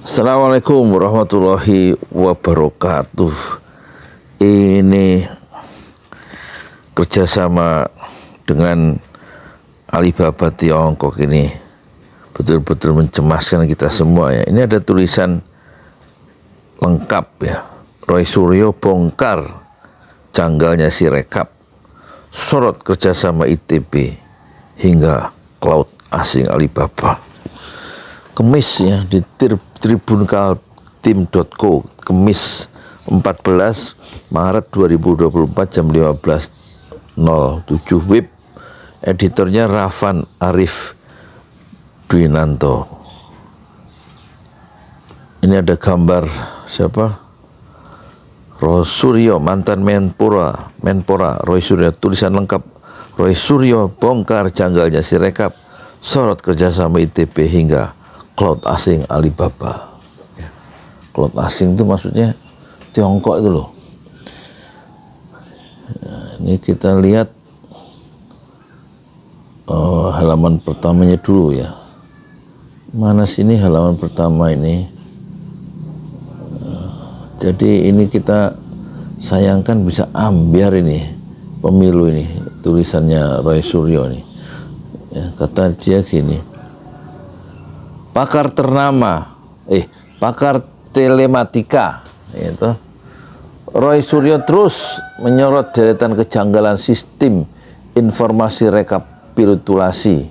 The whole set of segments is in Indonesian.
Assalamualaikum warahmatullahi wabarakatuh. Ini kerjasama dengan Alibaba Tiongkok ini betul-betul mencemaskan kita semua ya. Ini ada tulisan lengkap ya. Roy Suryo bongkar janggalnya Sirekap, sorot kerjasama ITB hingga cloud asing Alibaba. Kemis ya di tribunkaltim.co, Kemis 14 Maret 2024 jam 15.07 WIB. Editornya Rafan Arif Dwinanto. Ini ada gambar siapa? Roy Suryo, mantan Menpora Roy Suryo. Tulisan lengkap: Roy Suryo bongkar janggalnya Sirekap, sorot kerjasama ITB hingga cloud asing Alibaba. Cloud asing itu maksudnya Tiongkok itu loh. Ini kita lihat halaman pertamanya dulu ya. Mana sini halaman pertama ini? Jadi ini kita sayangkan bisa ambiar ini pemilu ini, tulisannya Roy Suryo nih. Ya, kata dia gini. Pakar telematika itu Roy Suryo terus menyorot deretan kejanggalan sistem informasi rekapitulasi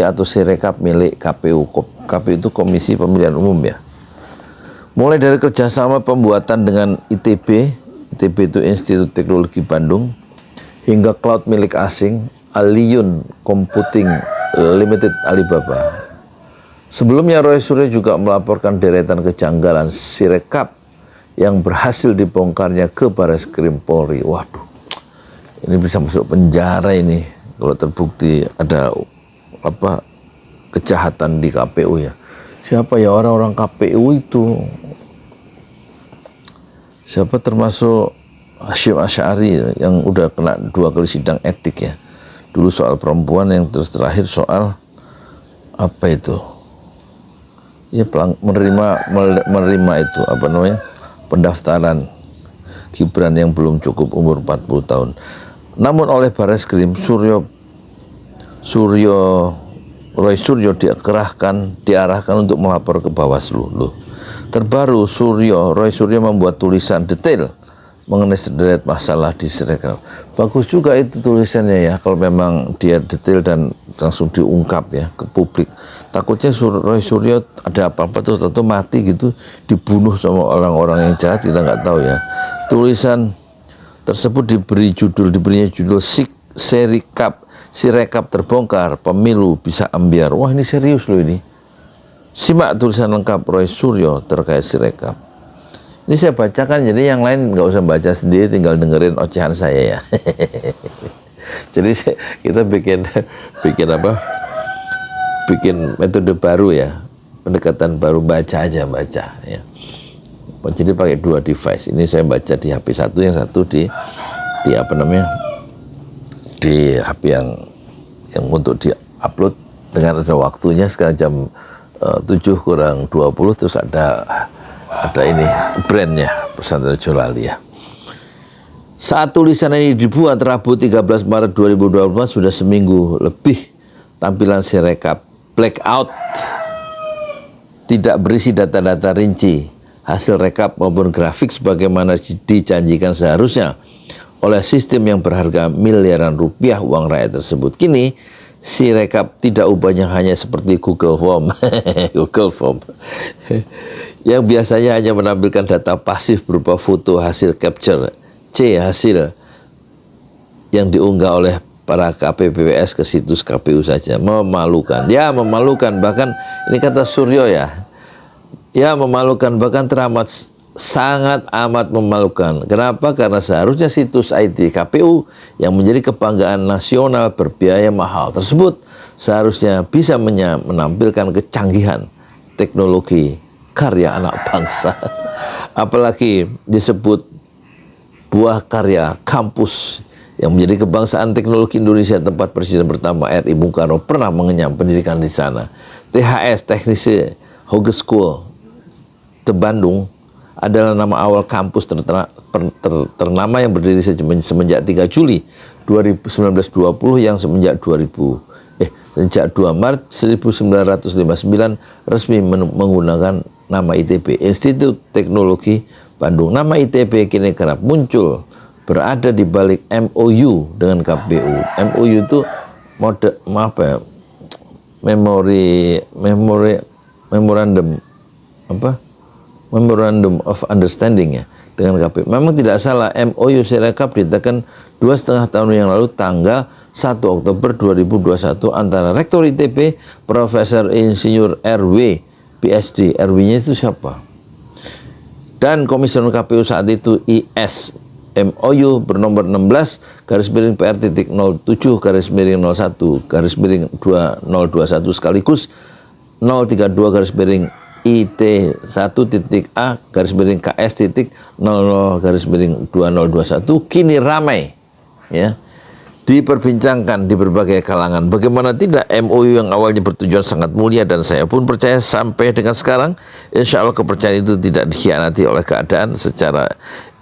atau Sirekap milik KPU. KPU itu Komisi Pemilihan Umum ya. Mulai dari kerjasama pembuatan dengan ITB itu Institut Teknologi Bandung, hingga cloud milik asing Aliyun Computing Limited Alibaba. Sebelumnya Roy Suryo juga melaporkan deretan kejanggalan Sirekap yang berhasil dibongkarnya ke Bareskrim Polri. Waduh, ini bisa masuk penjara ini kalau terbukti ada kejahatan di KPU ya. Siapa ya orang-orang KPU itu? Siapa termasuk Hasyim Asy'ari yang udah kena 2 kali sidang etik ya. Dulu soal perempuan, yang terus terakhir soal apa itu? Ya menerima itu pendaftaran Gibran yang belum cukup umur 40 tahun. Namun oleh Bareskrim Roy Suryo diarahkan untuk melapor ke Bawaslu. Loh. Terbaru Roy Suryo membuat tulisan detail mengenai sederet masalah di Sirekap. Bagus juga itu tulisannya ya, kalau memang dia detail dan langsung diungkap ya ke publik. Takutnya Roy Suryo ada apa-apa tuh tentu mati gitu, dibunuh sama orang-orang yang jahat, kita nggak tahu ya. Tulisan tersebut diberinya judul Sirekap terbongkar, pemilu bisa ambiar. Wah, ini serius loh ini. Simak tulisan lengkap Roy Suryo terkait Sirekap. Ini saya bacakan, jadi yang lain nggak usah baca sendiri, tinggal dengerin ocehan saya ya. Jadi kita bikin metode baru ya, pendekatan baru, baca ya. Jadi pakai 2 device. Ini saya baca di HP satu, yang satu di HP yang untuk diupload dengan ada waktunya. Sekarang jam 7:20, terus ada ini brandnya Pesantren Jolali ya. Saat tulisan ini dibuat Rabu 13 Maret 2024, sudah seminggu lebih tampilan Sirekap blackout, tidak berisi data-data rinci hasil rekap maupun grafik sebagaimana dijanjikan seharusnya oleh sistem yang berharga miliaran rupiah uang rakyat tersebut. Kini Sirekap tidak ubahnya hanya seperti Google Form yang biasanya hanya menampilkan data pasif berupa foto hasil capture hasil yang diunggah oleh para KPPS ke situs KPU saja. Memalukan ya, memalukan. Bahkan ini kata Suryo ya, memalukan, bahkan sangat amat memalukan. Kenapa? Karena seharusnya situs IT KPU yang menjadi kebanggaan nasional berbiaya mahal tersebut seharusnya bisa menampilkan kecanggihan teknologi karya anak bangsa. Apalagi disebut buah karya kampus yang menjadi kebangsaan teknologi Indonesia, tempat Presiden pertama RI Bung Karno pernah mengenyam pendidikan di sana. THS, teknisi Hogeschool de Bandung adalah nama awal kampus ternama yang berdiri semenjak 3 Juli 1920 yang sejak 2 Maret 1959 resmi menggunakan nama ITB, Institut Teknologi Bandung. Nama ITB kini kerap muncul berada di balik MOU dengan KPU. MOU itu Memorandum of Understanding ya dengan KPU. Memang tidak salah, MOU Sirekap ditekan 2,5 tahun yang lalu tanggal 1 Oktober 2021 antara Rektor ITB Profesor Insinyur RW PhD. RW-nya itu siapa? Dan Komisioner KPU saat itu IS. MOU bernomor 16/PR.07/01/2021 sekaligus 032 IT1.A/KS.00/2021 kini ramai ya diperbincangkan di berbagai kalangan. Bagaimana tidak, MOU yang awalnya bertujuan sangat mulia dan saya pun percaya sampai dengan sekarang insya Allah kepercayaan itu tidak dikhianati oleh keadaan. Secara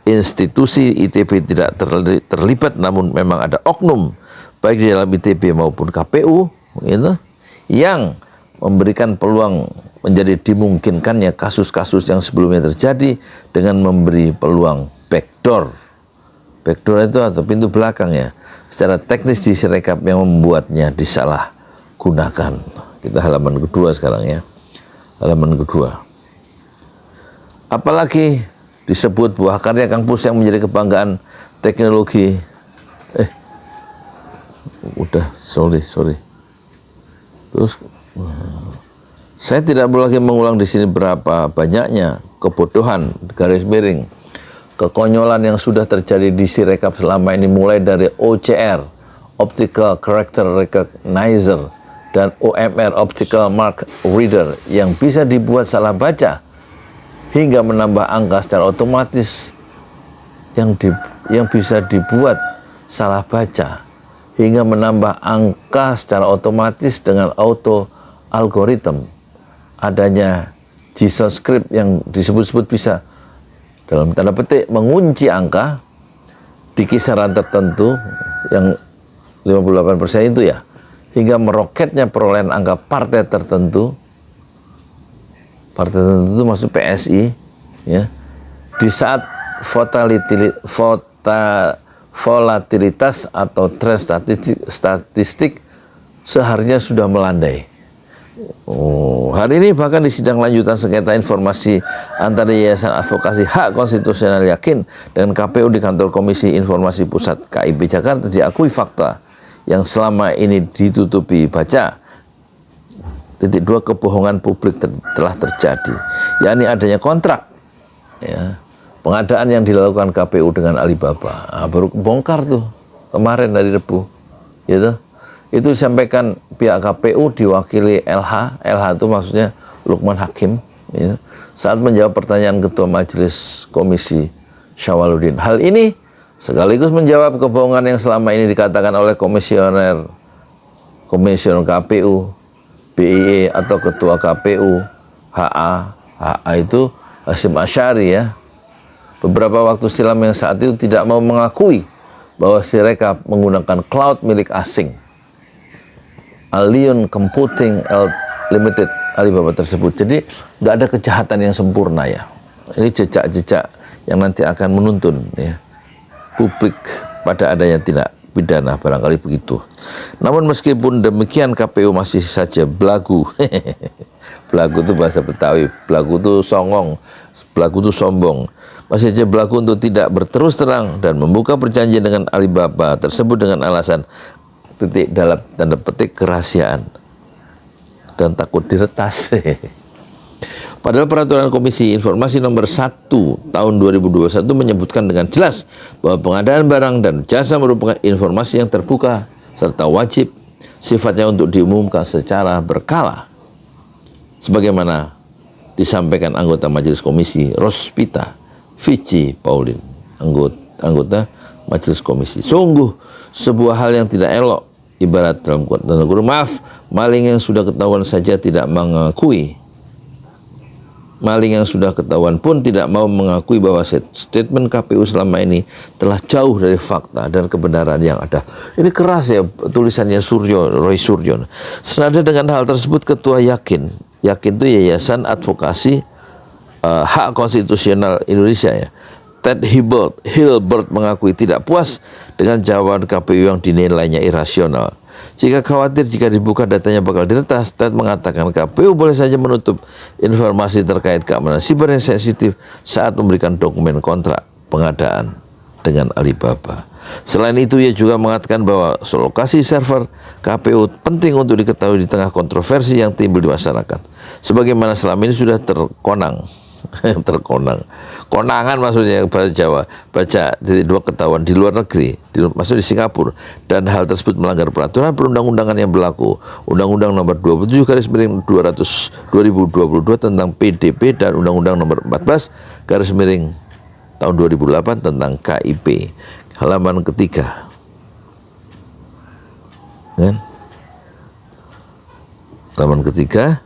institusi ITB tidak terlibat, namun memang ada oknum baik di dalam ITB maupun KPU gitu, yang memberikan peluang menjadi dimungkinkannya kasus-kasus yang sebelumnya terjadi dengan memberi peluang backdoor. Backdoor itu atau pintu belakang ya, secara teknis di Sirekap yang membuatnya disalahgunakan. Kita halaman kedua sekarang ya, halaman kedua. Apalagi disebut buah karya kampus yang menjadi kebanggaan teknologi. Sorry. Terus saya tidak perlu lagi mengulang di sini berapa banyaknya kebodohan garis miring kekonyolan yang sudah terjadi di Sirekap selama ini, mulai dari OCR Optical Character Recognizer dan OMR Optical Mark Reader yang bisa dibuat salah baca hingga menambah angka secara otomatis yang bisa dibuat salah baca hingga menambah angka secara otomatis dengan auto algoritma. Adanya JSON script yang disebut-sebut bisa dalam tanda petik mengunci angka di kisaran tertentu yang 58% itu ya, hingga meroketnya perolehan angka partai tertentu itu maksud PSI ya, di saat volatilitas atau tren statistik seharusnya sudah melandai. Hari ini bahkan di sidang lanjutan sengketa informasi antara Yayasan Advokasi Hak Konstitusional Yakin dan KPU di kantor Komisi Informasi Pusat KIP Jakarta diakui fakta yang selama ini ditutupi baca. 2 kebohongan publik telah terjadi, yakni adanya kontrak ya, pengadaan yang dilakukan KPU dengan Alibaba. Baru bongkar tuh kemarin dari Rebu gitu. Itu disampaikan pihak KPU diwakili LH itu maksudnya Lukman Hakim ya, saat menjawab pertanyaan Ketua Majelis Komisi Syawaludin. Hal ini sekaligus menjawab kebohongan yang selama ini dikatakan oleh komisioner KPU, BIE atau Ketua KPU, HA itu Hasyim Asyari ya, beberapa waktu silam yang saat itu tidak mau mengakui bahwa Sirekap menggunakan cloud milik asing Allion Computing Limited Alibaba tersebut. Jadi nggak ada kejahatan yang sempurna ya. Ini jejak-jejak yang nanti akan menuntun ya publik pada adanya tindak pidana, barangkali begitu. Namun meskipun demikian KPU masih saja belagu. Belagu itu bahasa Betawi, belagu itu songong, belagu itu sombong. Masih saja belagu untuk tidak berterus terang dan membuka perjanjian dengan Alibaba tersebut dengan alasan dalam tanda petik kerahasiaan dan takut diretas. Padahal peraturan Komisi Informasi nomor 1 tahun 2021 menyebutkan dengan jelas bahwa pengadaan barang dan jasa merupakan informasi yang terbuka serta wajib sifatnya untuk diumumkan secara berkala. Sebagaimana disampaikan anggota Majelis Komisi Rospita Vici Paulin, anggota Majelis Komisi. Sungguh sebuah hal yang tidak elok. Ibarat dalam tanda kurung, maaf, maling yang sudah ketahuan saja tidak mengakui maling yang sudah ketahuan pun tidak mau mengakui bahwa statement KPU selama ini telah jauh dari fakta dan kebenaran yang ada. Ini keras ya tulisannya Roy Suryo. Senada dengan hal tersebut, Ketua Yakin itu Yayasan Advokasi Hak Konstitusional Indonesia ya, Ted Hilbert mengakui tidak puas dengan jawaban KPU yang dinilainya irasional. Jika khawatir jika dibuka datanya bakal diretas, Ted mengatakan KPU boleh saja menutup informasi terkait keamanan siber yang sensitif saat memberikan dokumen kontrak pengadaan dengan Alibaba. Selain itu, ia juga mengatakan bahwa lokasi server KPU penting untuk diketahui di tengah kontroversi yang timbul di masyarakat. Sebagaimana selama ini sudah konangan maksudnya bahasa Jawa, baca titik dua ketahuan di luar negeri, maksudnya di Singapura, dan hal tersebut melanggar peraturan perundang-undangan yang berlaku, Undang-Undang Nomor 27/2022 tentang PDP dan Undang-Undang Nomor 14/tahun 2008 tentang KIP. Halaman ketiga, kan? Halaman ketiga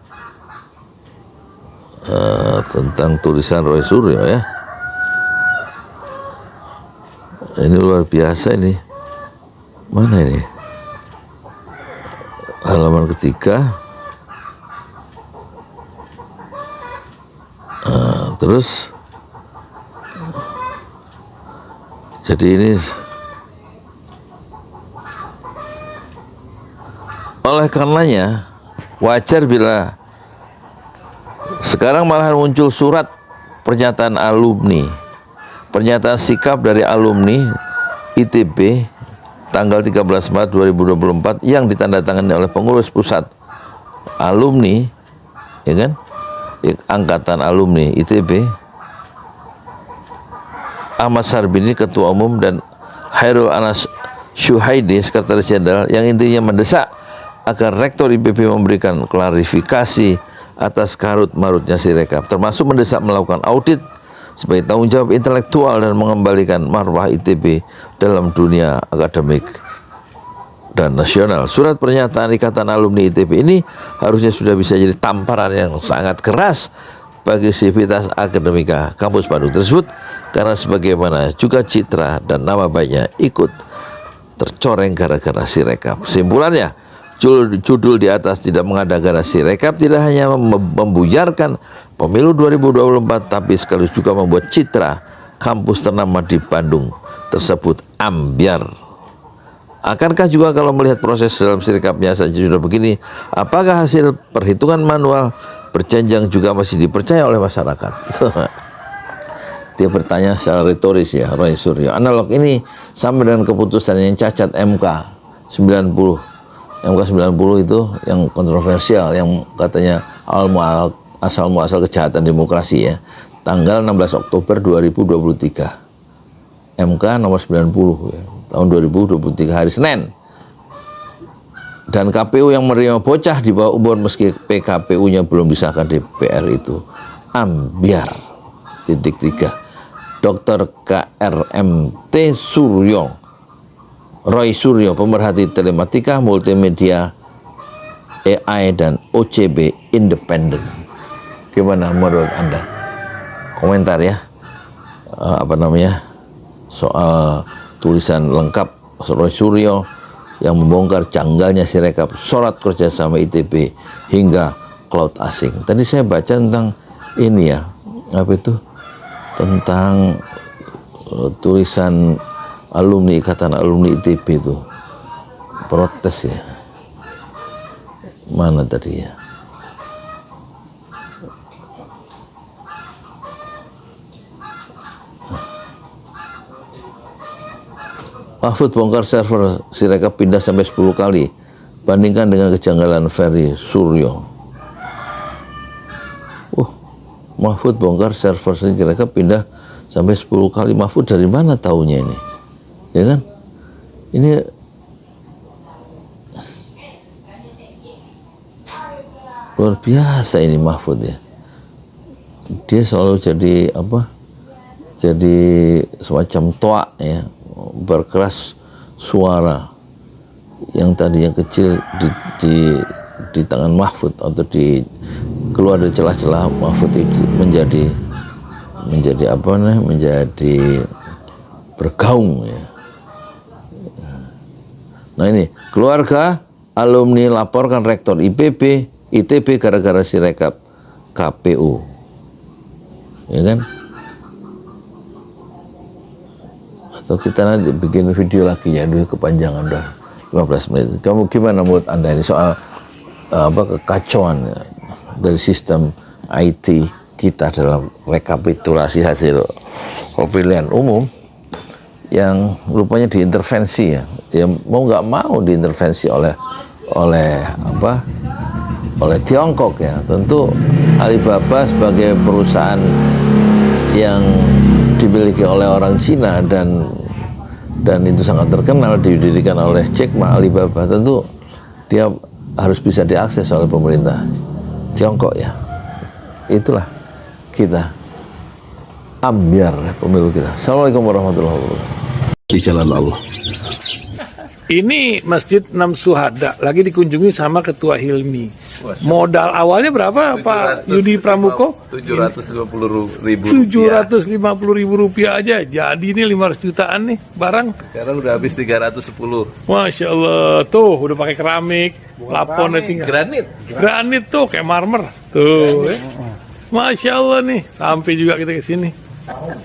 tentang tulisan Roy Suryo ya. Ini luar biasa ini. Mana ini? Halaman ketiga. Terus jadi ini oleh karenanya wajar bila sekarang malahan muncul surat pernyataan sikap dari alumni ITB tanggal 13 Maret 2024 yang ditandatangani oleh pengurus pusat alumni, ya kan, angkatan alumni ITB, Ahmad Sarbini Ketua Umum dan Hairul Anas Syuhaidi Sekretaris Jenderal, yang intinya mendesak agar Rektor IPB memberikan klarifikasi atas karut-marutnya Sirekap, termasuk mendesak melakukan audit sebagai tanggung jawab intelektual dan mengembalikan marwah ITB dalam dunia akademik dan nasional. Surat pernyataan Ikatan Alumni ITB ini harusnya sudah bisa jadi tamparan yang sangat keras bagi sivitas akademika kampus Bandung tersebut, karena sebagaimana juga citra dan nama baiknya ikut tercoreng gara-gara Sirekap. Kesimpulannya, judul di atas tidak mengada-ngada Sirekap tidak hanya membuyarkan pemilu 2024, tapi sekaligus juga membuat citra kampus ternama di Bandung tersebut ambiar. Akankah juga kalau melihat proses dalam Sirekapnya saja sudah begini, apakah hasil perhitungan manual berjenjang juga masih dipercaya oleh masyarakat? Dia bertanya secara retoris ya, Roy Suryo. Analog ini sama dengan keputusan yang cacat MK 90 itu yang kontroversial, yang katanya asal muasal kejahatan demokrasi ya, tanggal 16 Oktober 2023, MK nomor 90 ya, tahun 2023 hari Senin. Dan KPU yang menerima bocah di bawah umur meski PKPU-nya belum disahkan DPR itu ambiar. Titik 3. Dr. KRMT Roy Suryo, pemerhati telematika, multimedia, AI, dan OCB independen. Gimana menurut Anda? Komentar ya. Soal tulisan lengkap Roy Suryo yang membongkar janggalnya Sirekap, sorot kerjasama ITB hingga cloud asing. Tadi saya baca tentang ini ya, tentang tulisan alumni Ikatan Alumni ITB itu protes ya. Mana tadi ya? Mahfud bongkar server Sirekap pindah sampai 10 kali. Bandingkan dengan kejanggalan Ferry Suryo. Mahfud bongkar server Sirekap pindah sampai 10 kali. Mahfud dari mana taunya ini? Ya kan? Ini luar biasa ini Mahfud ya. Dia selalu jadi jadi semacam toa ya, berkeras suara yang tadinya kecil di tangan Mahfud atau keluar dari celah-celah Mahfud itu menjadi apa namanya, menjadi bergaung ya. Nah ini keluarga alumni laporkan rektor ITB gara-gara sirekap KPU, ya kan? Atau kita nanti bikin video lagi ya, dulu kepanjangan udah 15 menit. Kamu gimana menurut Anda ini soal kekacauan ya, dari sistem IT kita dalam rekapitulasi hasil pemilihan umum yang rupanya diintervensi ya mau nggak mau diintervensi oleh Tiongkok ya. Tentu Alibaba sebagai perusahaan yang dimiliki oleh orang Cina dan itu sangat terkenal, didirikan oleh Jack Ma, Alibaba, tentu dia harus bisa diakses oleh pemerintah Tiongkok ya. Itulah kita ambiar pemilu kita. Assalamualaikum warahmatullahi wabarakatuh. Di jalan Allah. Ini Masjid Enam Syuhada lagi dikunjungi sama Ketua Hilmi. Modal awalnya berapa Pak Yudi Pramuko? 750.000 Rp750.000 aja. Jadi ini 500 jutaan nih barang. Sekarang udah habis 310. Masya Allah, tuh udah pakai keramik, laponnya tinggal. Granit tuh kayak marmer. Tuh, Masya Allah nih, sampai juga kita ke sini.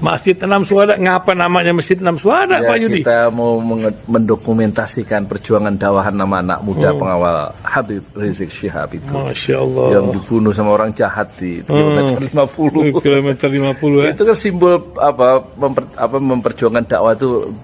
Masjid Enam Syuhada, ngapa namanya Masjid Enam Syuhada Ya, Pak Yudi? kita mau mendokumentasikan perjuangan dakwah nama anak muda pengawal Habib Rizik Syihab itu. Masya Allah. Yang dibunuh sama orang jahat di kilometer 50. Kilometer 50 ya. Itu kan simbol memperjuangkan dakwah itu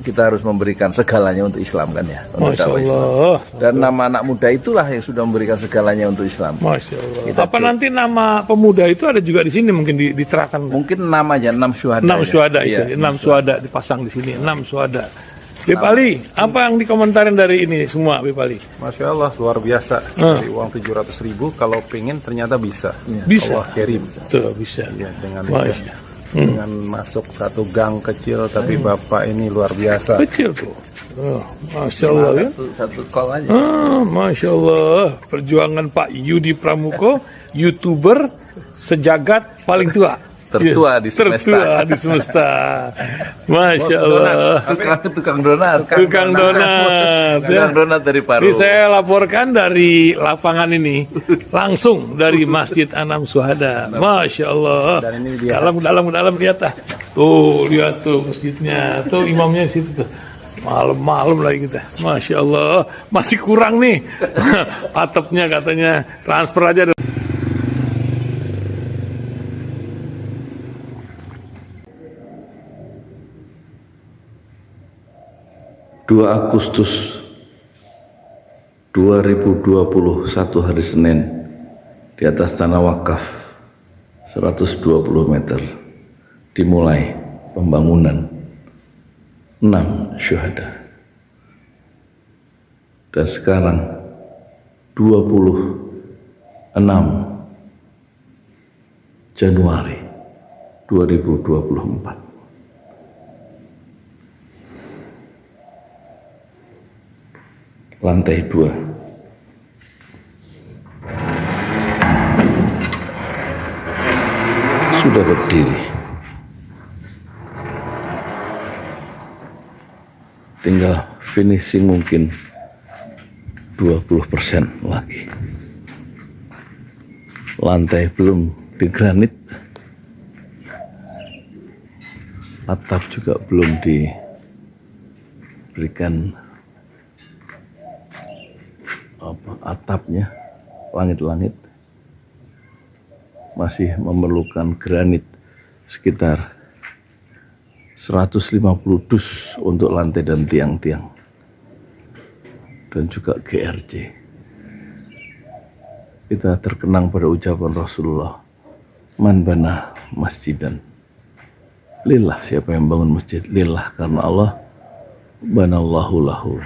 kita harus memberikan segalanya untuk Islam kan ya, untuk Masya dakwah Islam. Allah. Dan nama anak muda itulah yang sudah memberikan segalanya untuk Islam. Masya Allah. Apa nanti nama pemuda itu ada juga di sini mungkin diterahkan? Mungkin namanya 6 syuhada. 6 syuhada ya. itu, 6 syuhada dipasang di sini, 6 syuhada. Bip Ali, apa yang dikomentarin dari ini semua, Bip Ali? Masya Allah, luar biasa. Dari uang 700.000, kalau pengen ternyata bisa. Bisa. Allah kirim. Tuh, bisa. Ya, dengan Masya. masuk satu gang kecil, tapi Bapak ini luar biasa. Kecil tuh. Oh, Masya Allah ya. Satu call aja. Masya Allah. Perjuangan Pak Yudi Pramuko, YouTuber sejagat paling tua. Tertua di semesta. Tertua di semesta. Masya Allah. Tukang donat. Tukang donat. Tukang donat dari Paru. Ini saya laporkan dari lapangan ini, langsung dari Masjid Enam Syuhada. Masya Allah. Dan ini dia. Dalam lihat ah. Tuh lihat tuh masjidnya, tuh imamnya di situ tuh. Malam-malam lagi kita. Masya Allah. Masih kurang nih. Atapnya katanya transfer aja. 2 Agustus 2021 hari Senin di atas tanah wakaf 120 meter dimulai pembangunan 6 syuhada, dan sekarang 26 Januari 2024. Lantai 2. Sudah berdiri. Tinggal finishing mungkin 20% lagi. Lantai belum digranit. Atap juga belum diberikan atapnya, langit-langit masih memerlukan granit sekitar 150 dus untuk lantai dan tiang-tiang, dan juga GRC. Kita terkenang pada ucapan Rasulullah, man bana masjidan lillah, siapa yang bangun masjid lillah karena Allah, banallahu lahu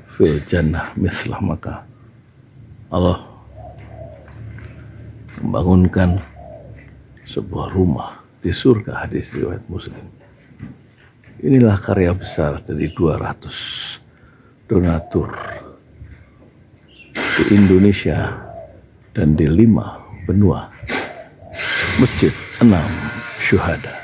fil jannah mislah, maka Allah membangunkan sebuah rumah di surga. Hadis riwayat Muslim. Inilah karya besar dari 200 donatur di Indonesia dan di 5 benua Masjid 6 Syuhada.